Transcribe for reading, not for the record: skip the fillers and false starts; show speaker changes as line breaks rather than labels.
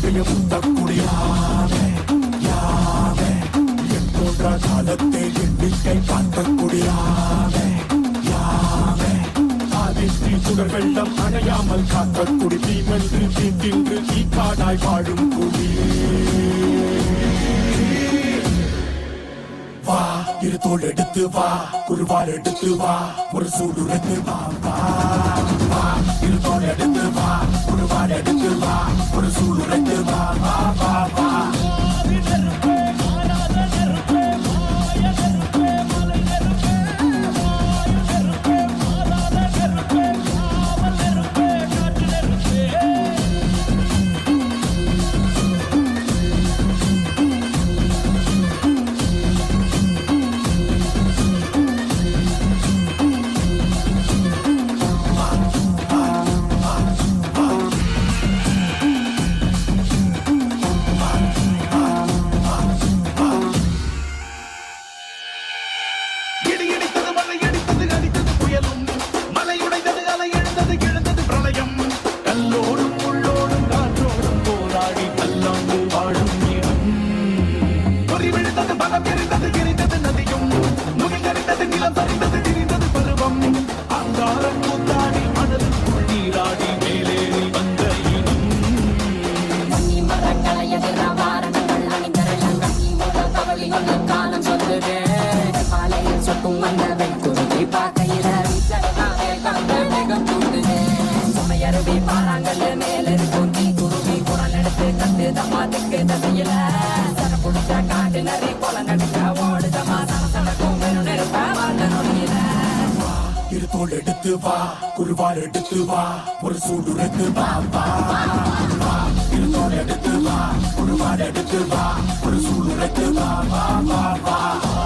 வாழ்க்கைய முந்தக்கூடியாவே யாவே என் போன்ற காலத்தை எண்ணிக்கை பார்க்கக்கூடியாவே யாவே ஆதித்ரி சுடர் வெள்ளம் அணையாமல் காத்த குடி தீமென்று தீங்கின்று தீக்காடாய் வாழும் குடி வா இரு தோள் எடுத்து வா குருவால் எடுத்து வா ஒரு சூடு எடுத்து வா வா வா இரு தோள் எடுத்து வா குருவால் எடுத்து வா ஒரு சூடு எடுத்து வா வா வா வா இரு தோள் எடுத்து வா குருவால் எடுத்து வா ஒரு சூடு எடுத்து வா வா வா இரு தோள் எடுத்து வா குருவால் எடுத்து வா ஒரு சூடு எடுத்து வா வா வா வா